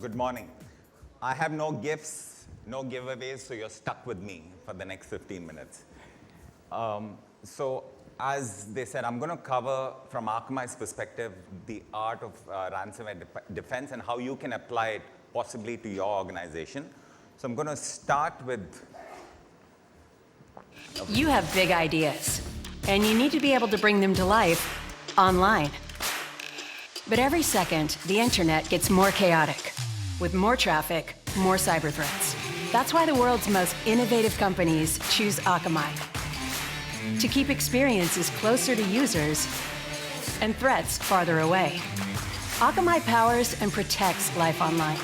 Good morning. I have no gifts, no giveaways, so you're stuck with me for the next 15 minutes. So as they said, I'm going to cover from Akamai's perspective the art of ransomware defense and how you can apply it possibly to your organization. So I'm going to start with... You have big ideas, and you need to be able to bring them to life online. But every second, the internet gets more chaotic. With more traffic, more cyber threats. That's why the world's most innovative companies choose Akamai. To keep experiences closer to users and threats farther away. Akamai powers and protects life online.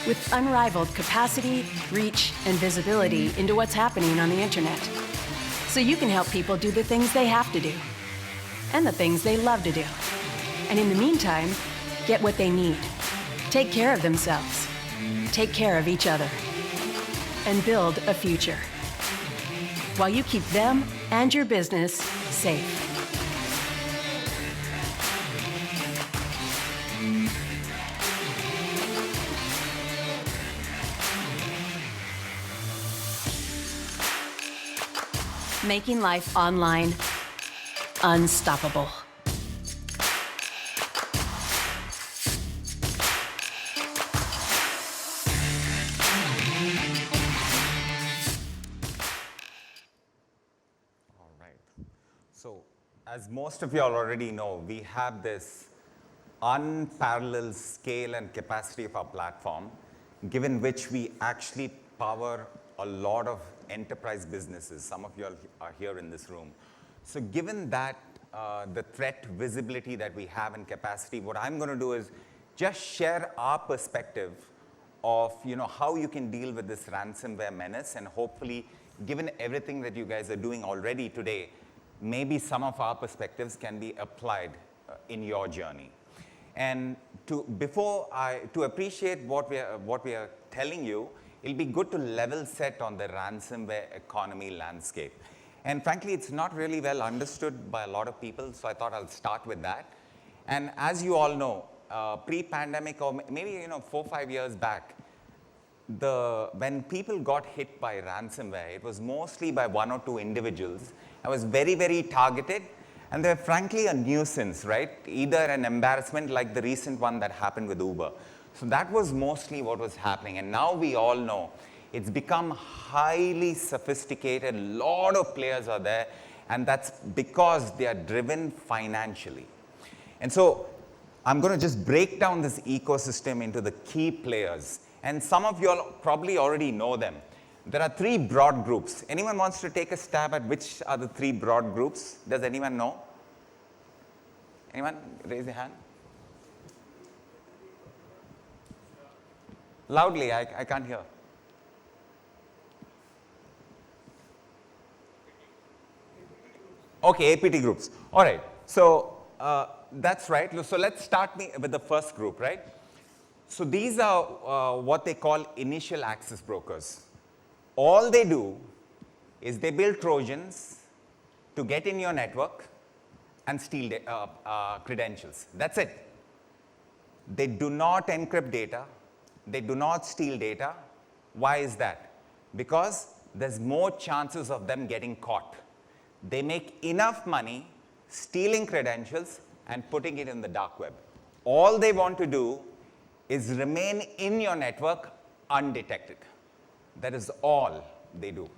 With unrivaled capacity, reach, and visibility into what's happening on the internet. So you can help people do the things they have to do. And the things they love to do. And in the meantime, get what they need. Take care of themselves. Take care of each other. And build a future. While you keep them and your business safe. Making life online unstoppable. So, as most of you all already know, we have this unparalleled scale and capacity of our platform, given which we actually power a lot of enterprise businesses. Some of you all are here in this room. So given that, the threat visibility that we have and capacity, what I'm going to do is just share our perspective of how you can deal with this ransomware menace, and hopefully, given everything that you guys are doing already today, maybe some of our perspectives can be applied in your journey. And to appreciate what we are telling you, it'll be good to level set on the ransomware economy landscape. And frankly, it's not really well understood by a lot of people, so I thought I'll start with that. And as you all know, pre-pandemic or maybe 4 or 5 years back, when people got hit by ransomware, it was mostly by 1 or 2 individuals. It was very, very targeted, and they were frankly a nuisance, right? Either an embarrassment like the recent one that happened with Uber. So that was mostly what was happening, and now we all know it's become highly sophisticated. A lot of players are there, and that's because they are driven financially. And so I'm going to just break down this ecosystem into the key players. And some of you all probably already know them. There are 3 broad groups. Anyone wants to take a stab at which are the 3 broad groups? Does anyone know? Anyone? Raise your hand. Loudly, I can't hear. Okay, APT groups. All right. So that's right. So let's start with the first group, right? So these are what they call initial access brokers. All they do is they build Trojans to get in your network and steal credentials. That's it. They do not encrypt data. They do not steal data. Why is that? Because there's more chances of them getting caught. They make enough money stealing credentials and putting it in the dark web. All they want to do is remain in your network undetected. That is all they do.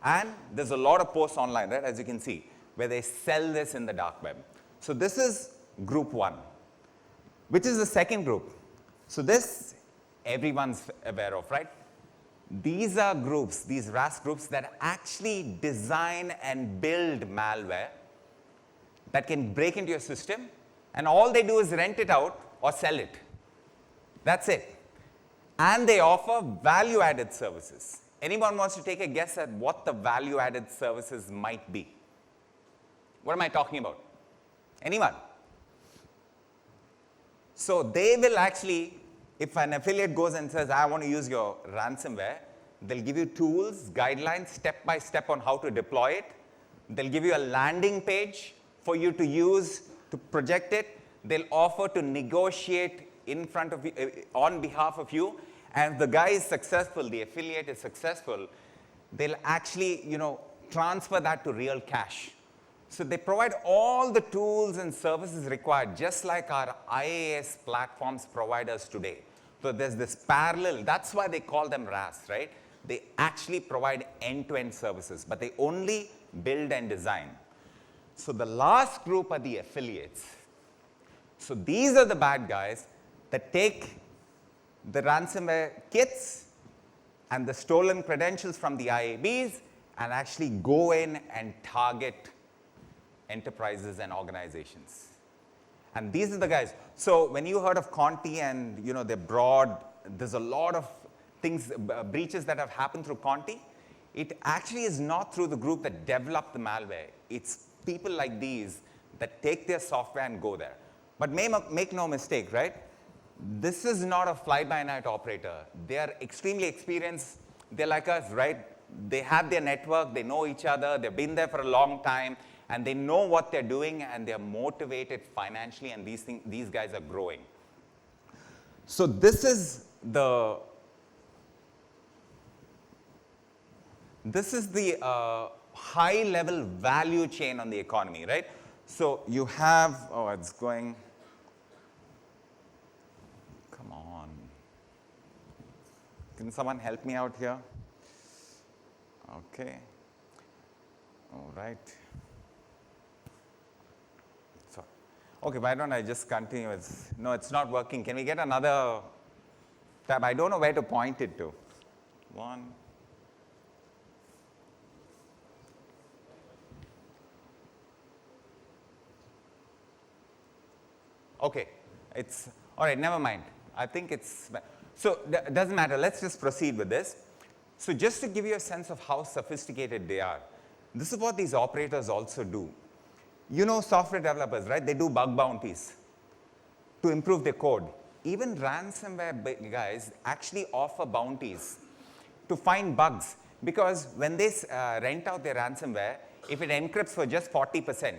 And there's a lot of posts online, right, as you can see, where they sell this in the dark web. So this is group 1, which is the second group. So this everyone's aware of, right? These are groups, these RAS groups that actually design and build malware that can break into your system, and all they do is rent it out or sell it. That's it. And they offer value-added services. Anyone wants to take a guess at what the value-added services might be? What am I talking about? Anyone? So they will actually, if an affiliate goes and says, I want to use your ransomware, they'll give you tools, guidelines, step by step on how to deploy it. They'll give you a landing page for you to use to project it. They'll offer to negotiate in front of you, on behalf of you, and if the guy is successful, the affiliate is successful, they'll actually, transfer that to real cash. So they provide all the tools and services required, just like our IaaS platforms provide us today. So there's this parallel, that's why they call them RaaS, right? They actually provide end-to-end services, but they only build and design. So the last group are the affiliates. So these are the bad guys that take the ransomware kits and the stolen credentials from the IABs and actually go in and target enterprises and organizations. And these are the guys. So when you heard of Conti and they're broad, there's a lot of things, breaches that have happened through Conti. It actually is not through the group that developed the malware. It's people like these that take their software and go there. But make no mistake, right? This is not a fly-by-night operator. They are extremely experienced. They're like us, right? They have their network, they know each other, they've been there for a long time, and they know what they're doing, and they're motivated financially, and these guys are growing. So this is the high-level value chain on the economy, right? So you have, it's going, come on. Can someone help me out here? Okay. All right. So, okay, why don't I just continue? No, it's not working. Can we get another tab? I don't know where to point it to. One. Okay, all right, never mind. I think so it doesn't matter. Let's just proceed with this. So just to give you a sense of how sophisticated they are, this is what these operators also do. Software developers, right? They do bug bounties to improve their code. Even ransomware guys actually offer bounties to find bugs, because when they rent out their ransomware, if it encrypts for just 40%,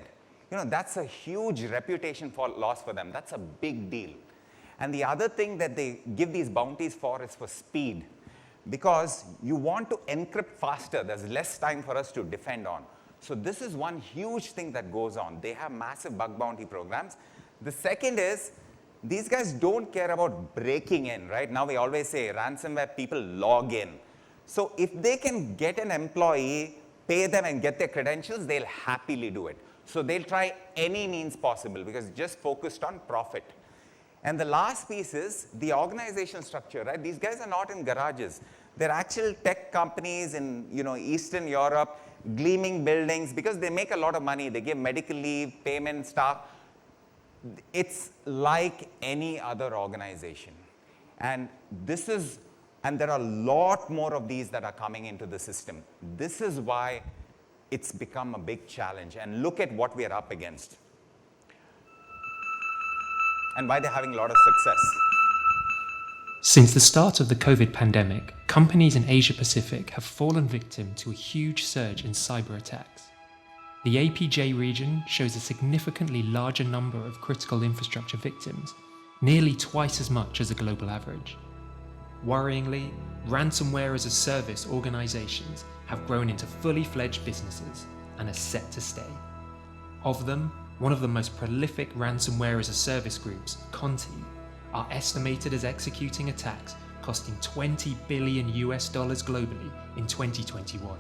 that's a huge reputation loss for them. That's a big deal. And the other thing that they give these bounties for is for speed, because you want to encrypt faster. There's less time for us to defend on. So this is one huge thing that goes on. They have massive bug bounty programs. The second is, these guys don't care about breaking in, right? Now we always say ransomware people log in. So if they can get an employee, pay them and get their credentials, they'll happily do it. So they'll try any means possible because it's just focused on profit. And the last piece is the organizational structure, right? These guys are not in garages. They're actual tech companies in Eastern Europe, gleaming buildings, because they make a lot of money. They give medical leave, payment, staff. It's like any other organization. And there are a lot more of these that are coming into the system. This is why it's become a big challenge. And look at what we are up against. And why they're having a lot of success. Since the start of the COVID pandemic, companies in Asia Pacific have fallen victim to a huge surge in cyber attacks. The APJ region shows a significantly larger number of critical infrastructure victims, nearly twice as much as the global average. Worryingly, ransomware as a service organizations have grown into fully fledged businesses and are set to stay. Of them, one of the most prolific ransomware as a service groups, Conti, are estimated as executing attacks costing $20 billion globally in 2021.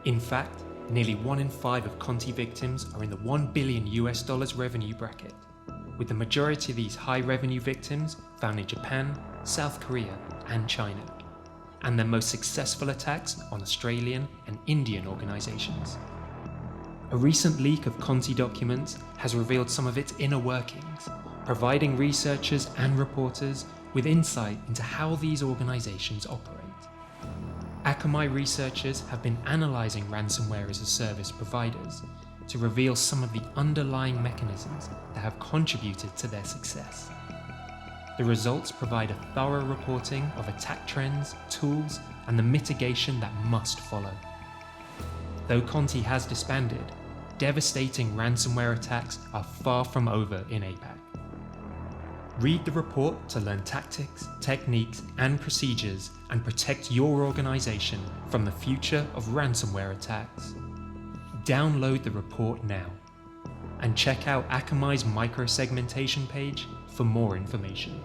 In fact, nearly 1 in 5 of Conti victims are in the $1 billion revenue bracket, with the majority of these high revenue victims found in Japan, South Korea, and China, and their most successful attacks on Australian and Indian organizations. A recent leak of Conti documents has revealed some of its inner workings, providing researchers and reporters with insight into how these organizations operate. Akamai researchers have been analyzing ransomware as a service providers to reveal some of the underlying mechanisms that have contributed to their success. The results provide a thorough reporting of attack trends, tools, and the mitigation that must follow. Though Conti has disbanded, devastating ransomware attacks are far from over in APAC. Read the report to learn tactics, techniques, and procedures and protect your organization from the future of ransomware attacks. Download the report now and check out Akamai's microsegmentation page for more information.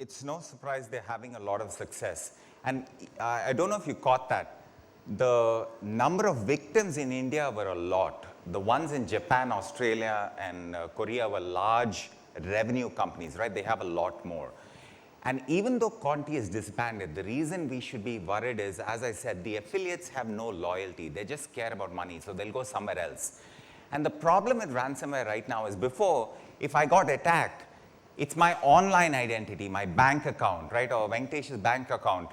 It's no surprise they're having a lot of success. And I don't know if you caught that. The number of victims in India were a lot. The ones in Japan, Australia, and Korea were large revenue companies, right? They have a lot more. And even though Conti is disbanded, the reason we should be worried is, as I said, the affiliates have no loyalty. They just care about money, so they'll go somewhere else. And the problem with ransomware right now is before, if I got attacked, it's my online identity, my bank account, right, or Venkatesh's bank account.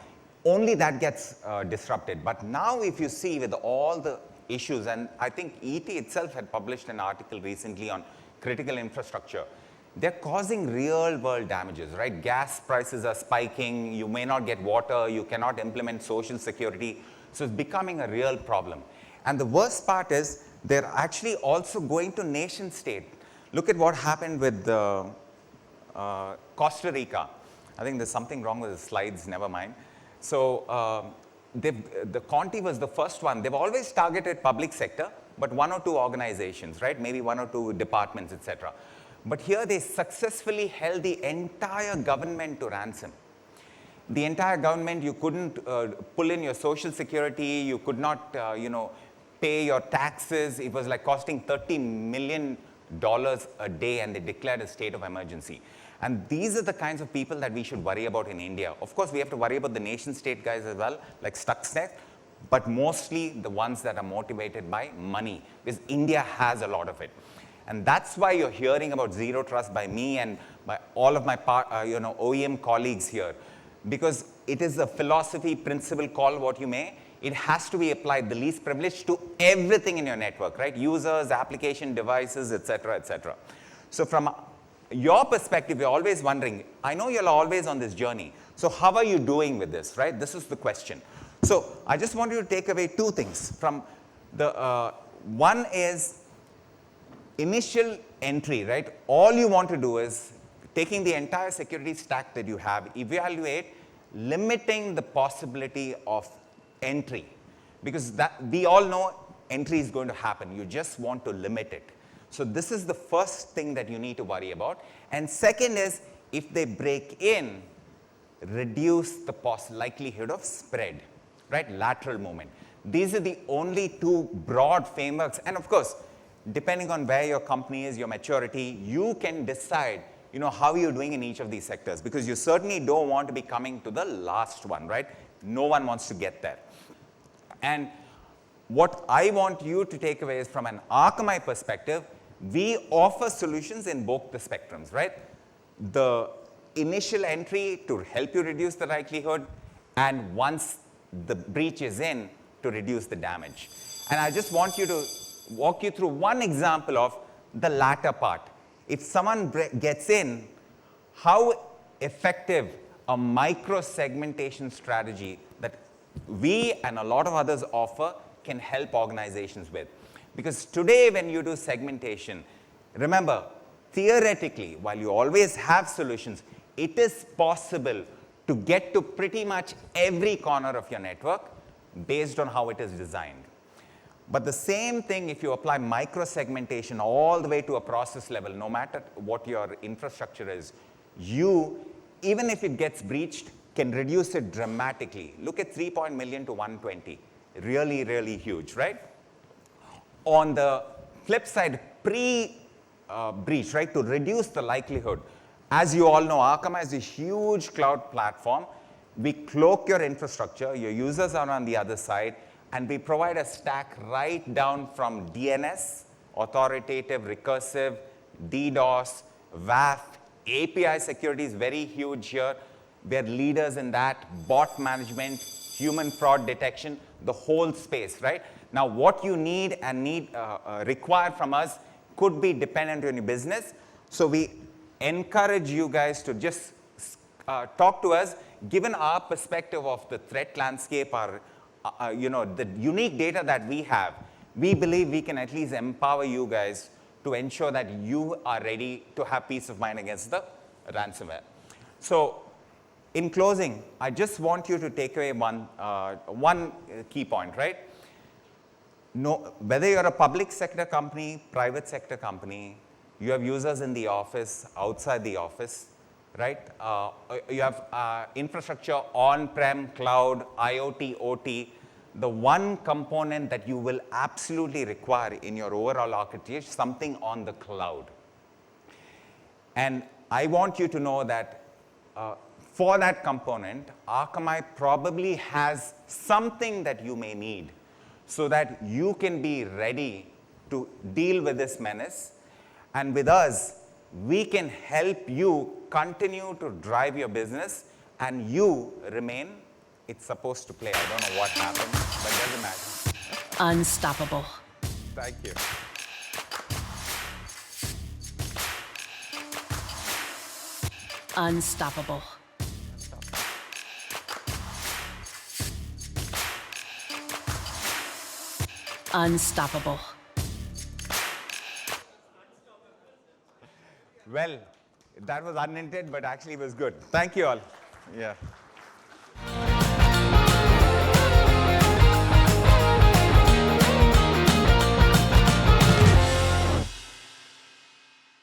Only that gets disrupted. But now if you see with all the issues, and I think ET itself had published an article recently on critical infrastructure, they're causing real world damages, right? Gas prices are spiking, you may not get water, you cannot implement social security. So it's becoming a real problem. And the worst part is they're actually also going to nation state. Look at what happened with Costa Rica. I think there's something wrong with the slides, never mind. So the Conti was the first one. They've always targeted public sector, but one or two organizations, right? Maybe one or two departments, etc. But here they successfully held the entire government to ransom. The entire government, you couldn't pull in your social security, you could not, pay your taxes. It was like costing $30 million a day, and they declared a state of emergency. And these are the kinds of people that we should worry about in India. Of course, we have to worry about the nation state guys as well, like Stuxnet, but mostly the ones that are motivated by money, because India has a lot of it. And that's why you're hearing about zero trust by me and by all of my OEM colleagues here, because it is a philosophy, principle, call what you may. It has to be applied, the least privileged, to everything in your network, right? Users, application, devices, etc., etc. So from your perspective, you're always wondering, I know you're always on this journey. So how are you doing with this, right? This is the question. So I just want you to take away two things from the, one is initial entry, right? All you want to do is taking the entire security stack that you have, evaluate, limiting the possibility of entry. Because that, we all know entry is going to happen. You just want to limit it. So this is the first thing that you need to worry about. And second is, if they break in, reduce the likelihood of spread, right? Lateral movement. These are the only two broad frameworks. And of course, depending on where your company is, your maturity, you can decide, how you're doing in each of these sectors, because you certainly don't want to be coming to the last one, right? No one wants to get there. And what I want you to take away is, from an Akamai perspective, we offer solutions in both the spectrums, right? The initial entry to help you reduce the likelihood, and once the breach is in, to reduce the damage. And I just want you to walk you through one example of the latter part. If someone gets in, how effective a micro-segmentation strategy that we and a lot of others offer can help organizations with. Because today when you do segmentation, remember, theoretically, while you always have solutions, it is possible to get to pretty much every corner of your network based on how it is designed. But the same thing, if you apply micro-segmentation all the way to a process level, no matter what your infrastructure is, you, even if it gets breached, can reduce it dramatically. Look at 3 million to 120. Really, really huge, right? On the flip side, pre-breach, right, to reduce the likelihood, as you all know, Akamai is a huge cloud platform. We cloak your infrastructure, your users are on the other side, and we provide a stack right down from DNS, authoritative, recursive, DDoS, WAF, API security is very huge here. We're leaders in that, bot management, human fraud detection, the whole space, right? Now, what you need and require from us could be dependent on your business. So we encourage you guys to just talk to us, given our perspective of the threat landscape, our the unique data that we have, we believe we can at least empower you guys to ensure that you are ready to have peace of mind against the ransomware. So in closing, I just want you to take away one key point, right? No, whether you're a public sector company, private sector company, you have users in the office, outside the office, right? You have infrastructure on-prem, cloud, IoT, OT. The one component that you will absolutely require in your overall architecture is something on the cloud. And I want you to know that for that component, Akamai probably has something that you may need so that you can be ready to deal with this menace. And with us, we can help you continue to drive your business and you remain, it's supposed to play. I don't know what happened, but it doesn't matter. Unstoppable. Thank you. Unstoppable. Unstoppable. Well, that was unintended, but actually it was good. Thank you all. Yeah.